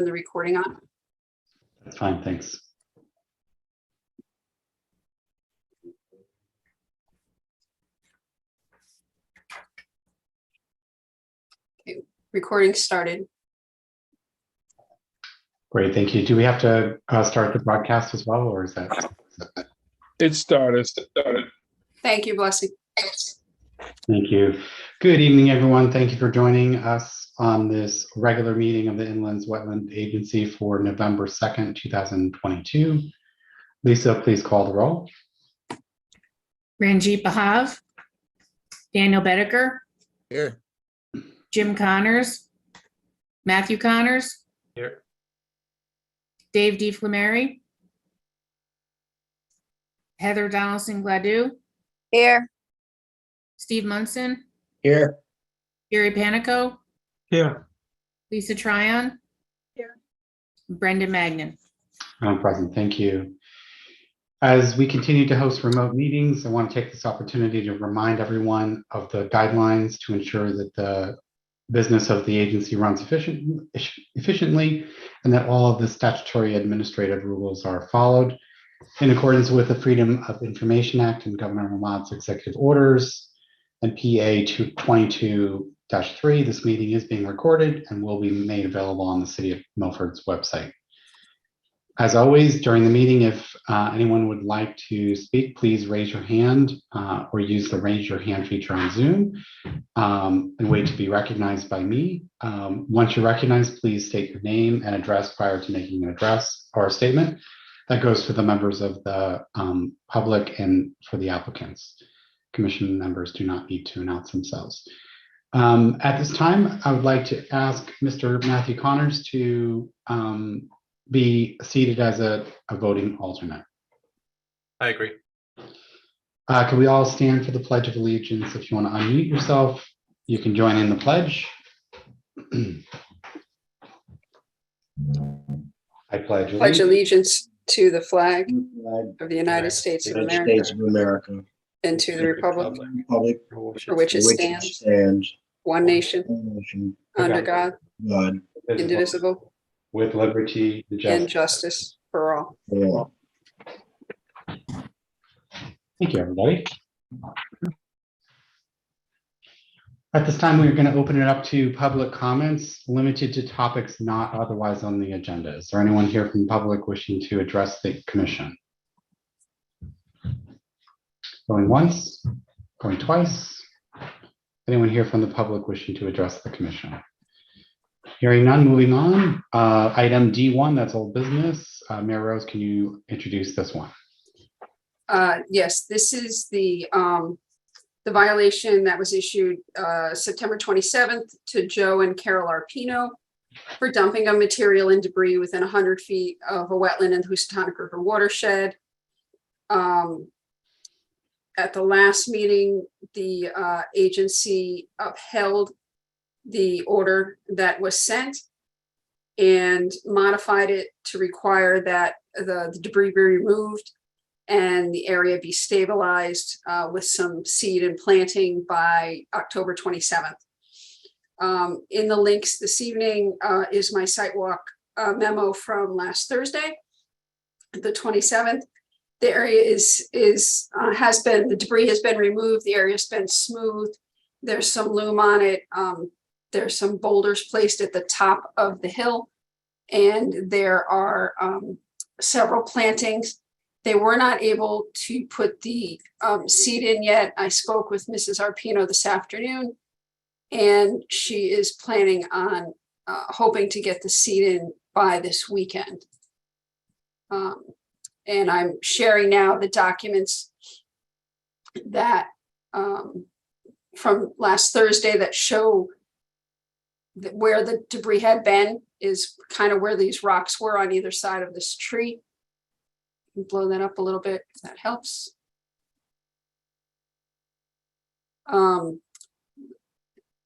the recording on? That's fine, thanks. Okay, recording started. Great, thank you. Do we have to start the broadcast as well, or is that? It started. Thank you, Blessing. Thank you. Good evening, everyone. Thank you for joining us on this regular meeting of the Inland Wetland Agency for November 2nd, 2022. Lisa, please call the roll. Ranjit Bahav, Daniel Bedecker, Here. Jim Connors, Matthew Connors, Here. Dave DeFlameri, Heather Donaldson Gladue, Here. Steve Munson, Here. Gary Panico, Here. Lisa Tryon, Here. Brendan Magnan. I'm present, thank you. As we continue to host remote meetings, I want to take this opportunity to remind everyone of the guidelines to ensure that the business of the agency runs efficiently and that all of the statutory administrative rules are followed. In accordance with the Freedom of Information Act and Governor Lamont's executive orders and PA 222-3, this meeting is being recorded and will be made available on the City of Milford's website. As always, during the meeting, if anyone would like to speak, please raise your hand or use the raise your hand feature on Zoom and wait to be recognized by me. Once you're recognized, please state your name and address prior to making an address or a statement. That goes for the members of the public and for the applicants. Commission members do not need to announce themselves. At this time, I would like to ask Mr. Matthew Connors to be seated as a voting alternate. I agree. Can we all stand for the Pledge of Allegiance? If you want to unmute yourself, you can join in the pledge. I pledge Allegiance to the flag of the United States of America and to the republic for which it stands, one nation, under God, indivisible, with liberty and justice for all. Thank you, everybody. At this time, we're going to open it up to public comments limited to topics not otherwise on the agenda. Is there anyone here from the public wishing to address the commission? Going once, going twice. Anyone here from the public wishing to address the commission? Hearing none, moving on. Item D1, that's old business. Mayor Rose, can you introduce this one? Yes, this is the violation that was issued September 27th to Joe and Carol Arpino for dumping of material and debris within 100 feet of a wetland in the Housatonic River watershed. At the last meeting, the agency upheld the order that was sent and modified it to require that the debris be removed and the area be stabilized with some seed and planting by October 27th. In the links this evening is my site walk memo from last Thursday, the 27th. The area the debris has been removed. The area has been smooth. There's some loam on it. There's some boulders placed at the top of the hill, and there are several plantings. They were not able to put the seed in yet. I spoke with Mrs. Arpino this afternoon, and she is planning on hoping to get the seed in by this weekend. And I'm sharing now the documents that from last Thursday that show that where the debris had been is kind of where these rocks were on either side of this tree. Blow that up a little bit if that helps. The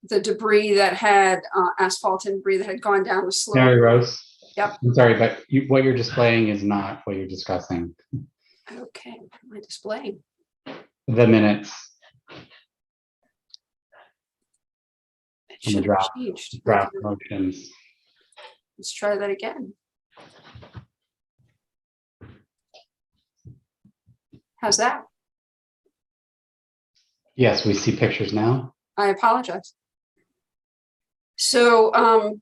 debris that had asphalt and debris that had gone down the slope. Mary Rose. Yep. I'm sorry, but what you're displaying is not what you're discussing. Okay, what am I displaying? The minutes. It And the should have changed. draft motions. Let's try that again. How's that? Yes, we see pictures now. I apologize. So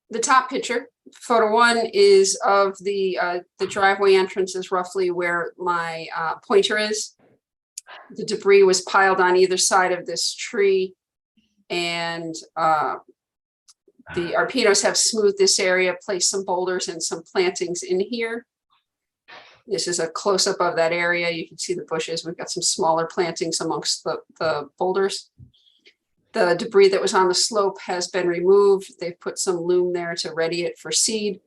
the top picture, photo 1, is of the driveway entrance is roughly where my pointer is. The debris was piled on either side of this tree, and the Arpinos have smoothed this area, placed some boulders and some plantings in here. This is a close-up of that area. You can see the bushes. We've got some smaller plantings amongst the boulders. The debris that was on the slope has been removed. They've put some loam there to ready it for seed.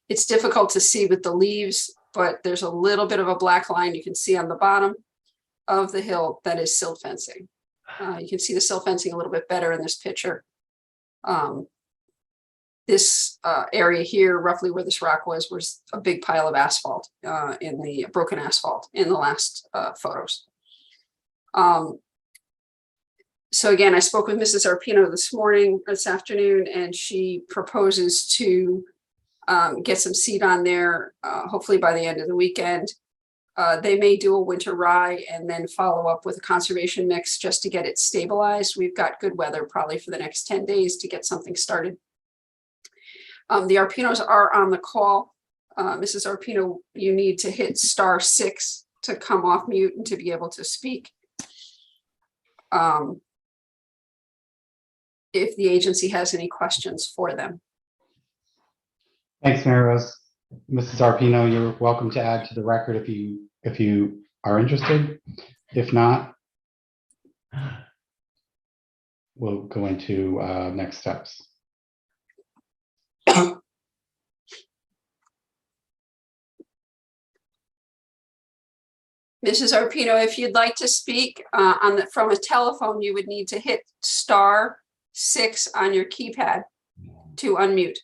It's difficult to see with the leaves, but there's a little bit of a black line you can see on the bottom of the hill that is silt fencing. You can see the silt fencing a little bit better in this picture. This area here, roughly where this rock was a big pile of asphalt, in the broken asphalt in the last photos. So again, I spoke with Mrs. Arpino this afternoon, and she proposes to get some seed on there, hopefully by the end of the weekend. They may do a winter rye and then follow up with a conservation mix just to get it stabilized. We've got good weather probably for the next 10 days to get something started. The Arpinos are on the call. Mrs. Arpino, you need to hit *6 to come off mute and to be able to speak. If the agency has any questions for them. Thanks, Mary Rose. Mrs. Arpino, you're welcome to add to the record if you are interested. If not, we'll go into next steps. Mrs. Arpino, if you'd like to speak from a telephone, you would need to hit *6 on your keypad to unmute.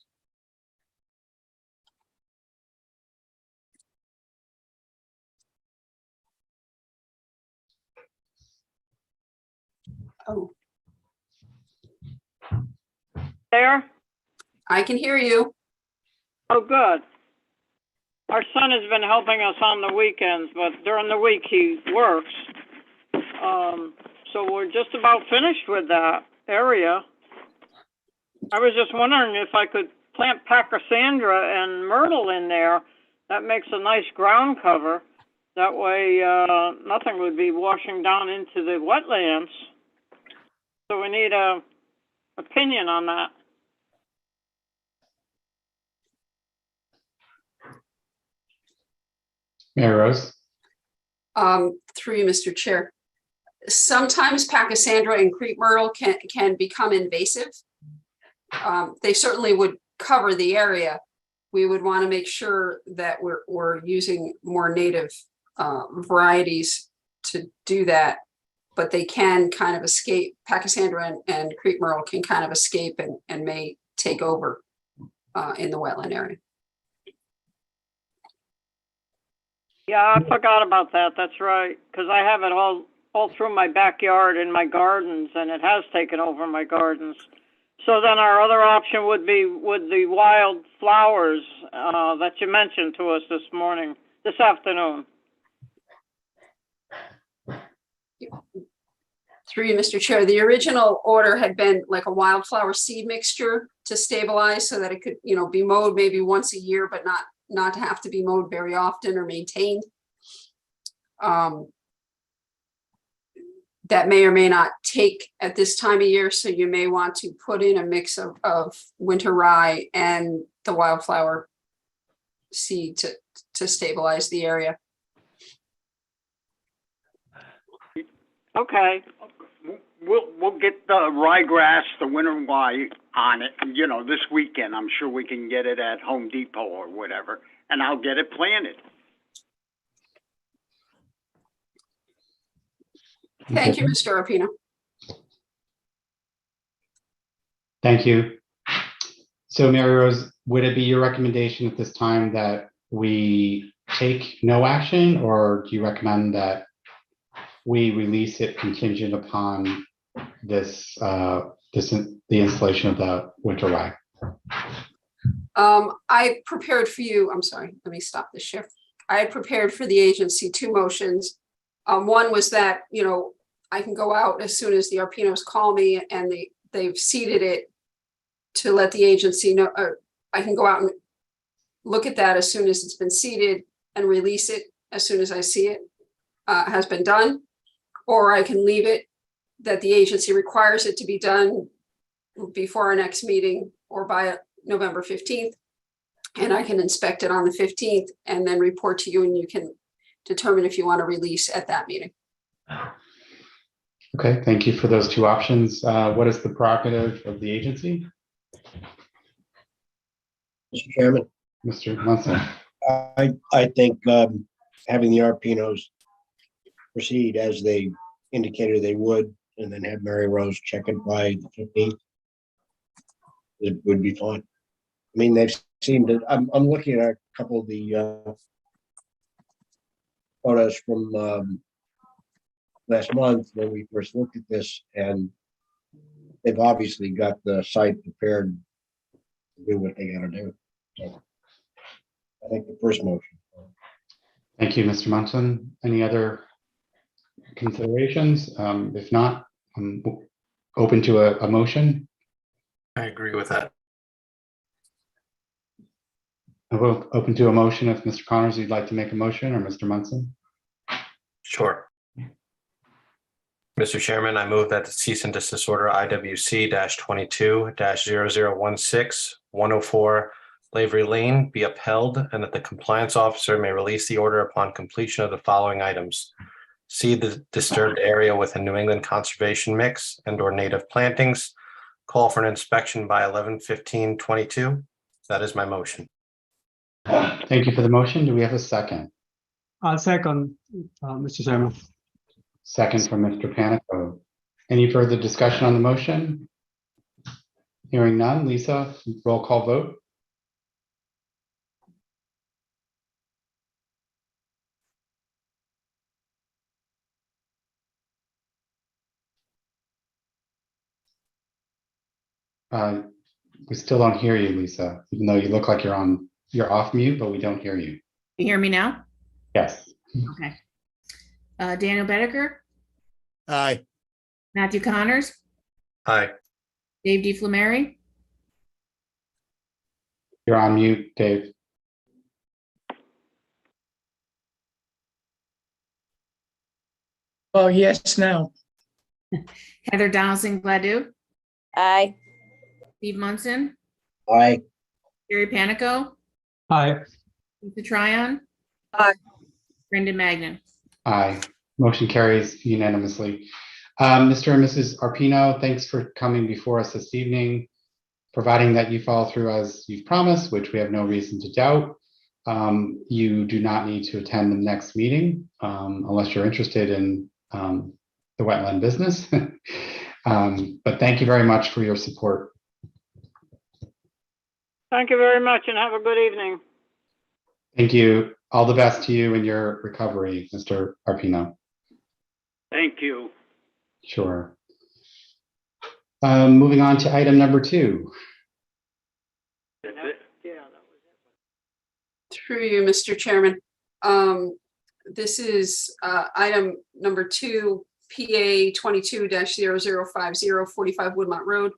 Oh, There? I can hear you. Oh, good. Our son has been helping us on the weekends, but during the week he works. So we're just about finished with that area. I was just wondering if I could plant pachysandra and myrtle in there. That makes a nice ground cover. That way nothing would be washing down into the wetlands. So we need a opinion on that. Mary Rose. Through you, Mr. Chair. Sometimes pachysandra and creep myrtle can become invasive. They certainly would cover the area. We would want to make sure that we're using more native varieties to do that, but they can kind of escape. Pachysandra and creep myrtle can kind of escape and may take over in the wetland area. Yeah, I forgot about that. That's right. Because I have it all through my backyard and my gardens, and it has taken over my gardens. So then our other option would be with the wild flowers that you mentioned to us this afternoon. Through you, Mr. Chair, the original order had been like a wildflower seed mixture to stabilize so that it could, be mowed maybe once a year, but not to have to be mowed very often or maintained. That may or may not take at this time of year, so you may want to put in a mix of winter rye and the wildflower seed to stabilize the area. Okay. We'll get the ryegrass, the winter rye on it, this weekend. I'm sure we can get it at Home Depot or whatever, and I'll get it planted. Thank you, Mr. Arpino. Thank you. So Mary Rose, would it be your recommendation at this time that we take no action, or do you recommend that we release it contingent upon the installation of the winter rye? I prepared for you, I'm sorry, let me stop the shift. I had prepared for the agency 2 motions. One was that, I can go out as soon as the Arpinos call me and they've seeded it to let the agency know, I can go out and look at that as soon as it's been seeded and release it as soon as I see it has been done. Or I can leave it that the agency requires it to be done before our next meeting or by November 15th. And I can inspect it on the 15th and then report to you, and you can determine if you want to release at that meeting. Okay, thank you for those 2 options. What is the prerogative of the agency? Mr. Chairman, Mr. Munson? I think having the Arpinos proceed as they indicated they would, and then have Mary Rose check it by the 15th, it would be fine. I mean, they've seemed to, I'm looking at a couple of the photos from last month when we first looked at this, and they've obviously got the site prepared to do what they gotta do. So I think the first motion. Thank you, Mr. Munson. Any other considerations? If not, I'm open to a motion. I agree with that. I will open to a motion if Mr. Connors, you'd like to make a motion, or Mr. Munson. Sure. Mr. Chairman, I move that the cease and desist order IWC-22-0016, 104 Lavery Lane be upheld, and that the compliance officer may release the order upon completion of the following items. Seed the disturbed area with a New England conservation mix and/or native plantings. Call for an inspection by 11/15/22. That is my motion. Thank you for the motion. Do we have a second? I'll second, Mr. Chairman. Second from Mr. Panico. Any further discussion on the motion? Hearing none. Lisa, roll call vote. We still don't hear you, Lisa, even though you look like you're off mute, but we don't hear you. You hear me now? Yes. Okay. Daniel Bedecker, Aye. Matthew Connors, Aye. Dave DeFlameri, You're on mute, Dave. Oh, yes, now. Heather Donaldson Gladue, Aye. Steve Munson, Aye. Gary Panico, Aye. Lisa Tryon. Aye. Brendan Magnan. Aye. Motion carries unanimously. Mr. and Mrs. Arpino, thanks for coming before us this evening. Providing that you follow through as you've promised, which we have no reason to doubt, you do not need to attend the next meeting unless you're interested in the wetland business. But thank you very much for your support. Thank you very much and have a good evening. Thank you. All the best to you in your recovery, Mr. Arpino. Thank you. Sure. Moving on to item number 2. That's it. Yeah, that was it. Through you, Mr. Chairman. This is item number 2, PA 22-0050, 45 Woodmont Road.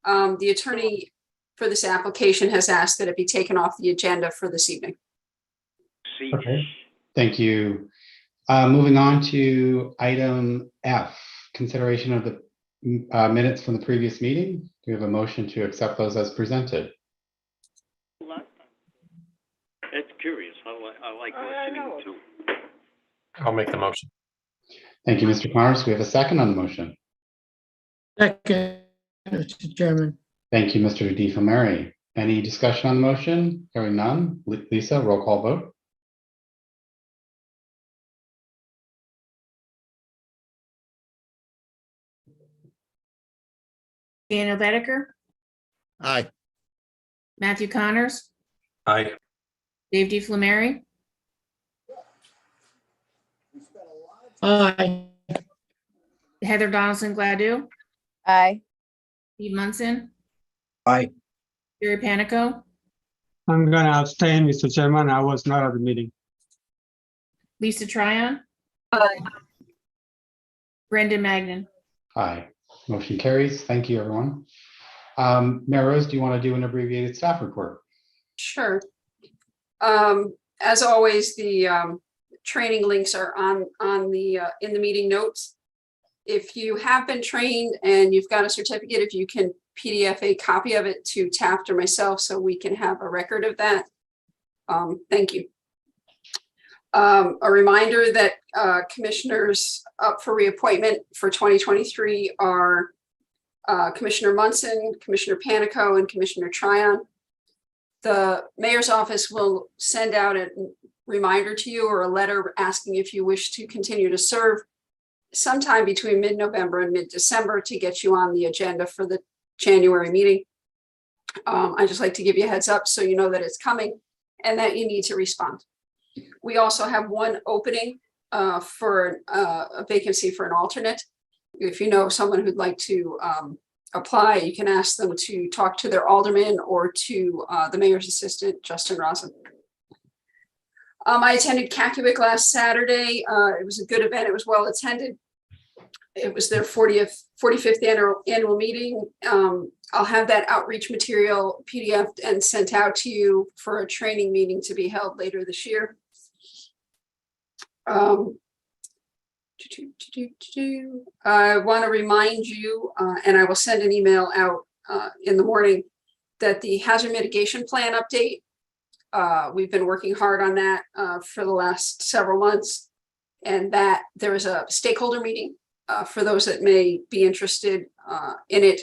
The attorney for this application has asked that it be taken off the agenda for this evening. See. Okay. Thank you. Moving on to item F, consideration of the minutes from the previous meeting. Do we have a motion to accept those as presented? It's curious. I like listening to. I'll make the motion. Thank you, Mr. Connors. We have a second on the motion. Second, Mr. Chairman. Thank you, Mr. DeFlameri. Any discussion on the motion? Hearing none. Lisa, roll call vote. Daniel Bedecker, Aye. Matthew Connors, Aye. Dave DeFlameri, Aye. Heather Donaldson Gladue, Aye. Steve Munson, Aye. Gary Panico, I'm gonna abstain, Mr. Chairman. I was not at the meeting. Lisa Tryon, Brendan Magnan. Aye. Motion carries. Thank you, everyone. Mayor Rose, do you want to do an abbreviated staff report? Sure. As always, the training links are on the in the meeting notes. If you have been trained and you've got a certificate, if you can PDF a copy of it to Taft or myself so we can have a record of that. Thank you. A reminder that commissioners up for reappointment for 2023 are Commissioner Munson, Commissioner Panico, and Commissioner Tryon. The mayor's office will send out a reminder to you or a letter asking if you wish to continue to serve sometime between mid-November and mid-December to get you on the agenda for the January meeting. I just like to give you a heads up so you know that it's coming and that you need to respond. We also have one opening for a vacancy for an alternate. If you know someone who'd like to apply, you can ask them to talk to their alderman or to the mayor's assistant, Justin Rosen. I attended Cacuic last Saturday. It was a good event. It was well attended. It was their 45th annual meeting. I'll have that outreach material PDF and sent out to you for a training meeting to be held later this year. I want to remind you, and I will send an email out in the morning, that the hazard mitigation plan update, we've been working hard on that for the last several months, and that there is a stakeholder meeting for those that may be interested in it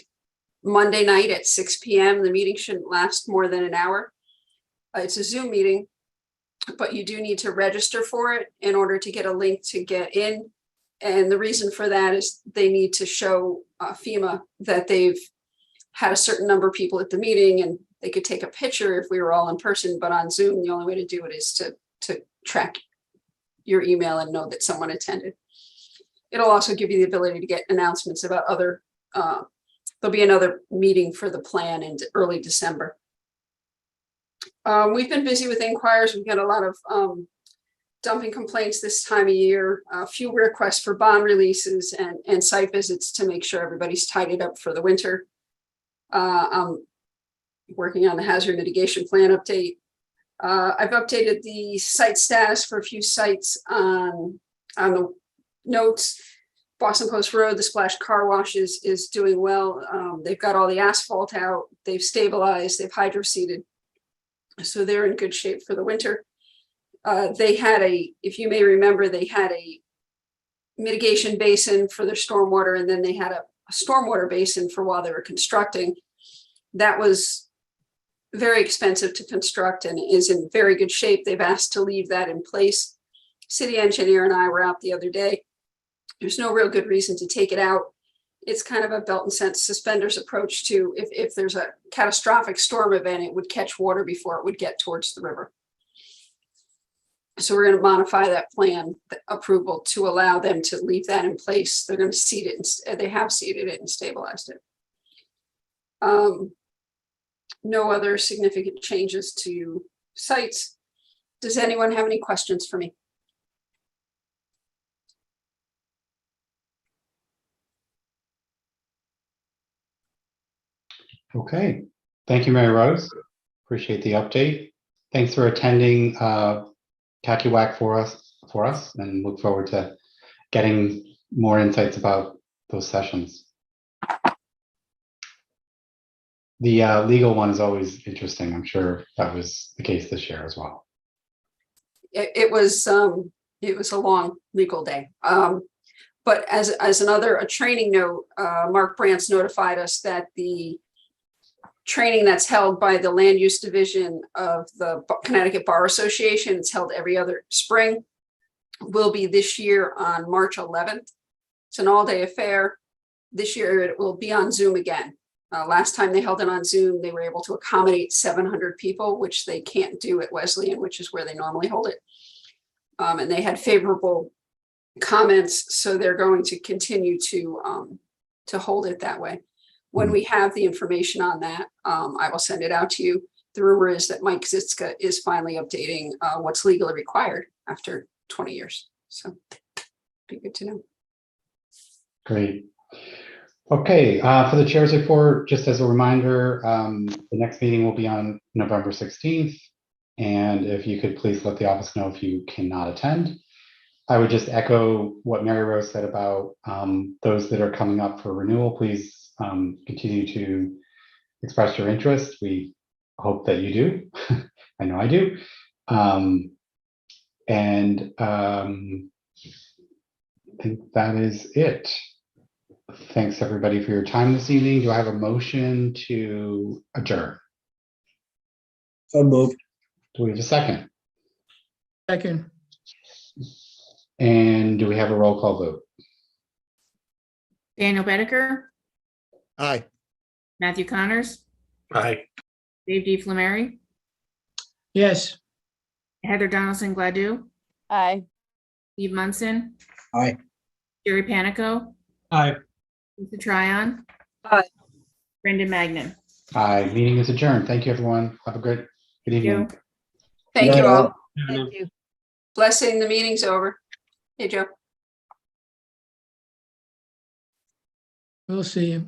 Monday night at 6 p.m. The meeting shouldn't last more than an hour. It's a Zoom meeting, but you do need to register for it in order to get a link to get in. And the reason for that is they need to show FEMA that they've had a certain number of people at the meeting, and they could take a picture if we were all in person, but on Zoom, the only way to do it is to track your email and know that someone attended. It'll also give you the ability to get announcements about other, there'll be another meeting for the plan in early December. We've been busy with inquiries. We've got a lot of dumping complaints this time of year, a few requests for bond releases and site visits to make sure everybody's tidied up for the winter. I'm working on the hazard mitigation plan update. I've updated the site status for a few sites on the notes. Boston Post Road, the Splash Car Wash is doing well. They've got all the asphalt out, they've stabilized, they've hydro seeded. So they're in good shape for the winter. They had if you may remember, they had a mitigation basin for their stormwater, and then they had a stormwater basin for while they were constructing. That was very expensive to construct and is in very good shape. They've asked to leave that in place. City engineer and I were out the other day. There's no real good reason to take it out. It's kind of a belt and suspenders approach to if there's a catastrophic storm event, it would catch water before it would get towards the river. So we're going to modify that plan approval to allow them to leave that in place. They're going to seed it, and they have seeded it and stabilized it. No other significant changes to sites. Does anyone have any questions for me? Okay, thank you, Mary Rose. Appreciate the update. Thanks for attending CACUWAC for us, and look forward to getting more insights about those sessions. The legal one is always interesting. I'm sure that was the case this year as well. It was a long legal day. But as a training note, Mark Brantz notified us that the training that's held by the Land Use Division of the Connecticut Bar Association, it's held every other spring, will be this year on March 11th. It's an all-day affair. This year it will be on Zoom again. Last time they held it on Zoom, they were able to accommodate 700 people, which they can't do at Wesleyan, which is where they normally hold it. And they had favorable comments, so they're going to continue to hold it that way. When we have the information on that, I will send it out to you. the rumor is that Mike Zitzka is finally updating what's legally required after 20 years. So be good to know. Great. Okay, for the chair's report, just as a reminder, the next meeting will be on November 16th. And if you could please let the office know if you cannot attend. I would just echo what Mary Rose said about those that are coming up for renewal. Please continue to express your interest. We hope that you do. I know I do. I think that is it. Thanks, everybody, for your time this evening. Do I have a motion to adjourn? So moved. Do we have a second? Second, And do we have a roll call vote? Daniel Bedecker, Aye. Matthew Connors, Aye. Dave D. Flameri, yes. Heather Donaldson Gladue, Aye. Steve Munson, Aye. Jerry Panico, Aye. Lisa Tryon. Aye. Brendan Magnan. Aye, meeting is adjourned. Thank you, everyone. Have a good evening. You. Thank you all. Thank you. Blessing, the meeting's over. Hey, Joe. We'll see you.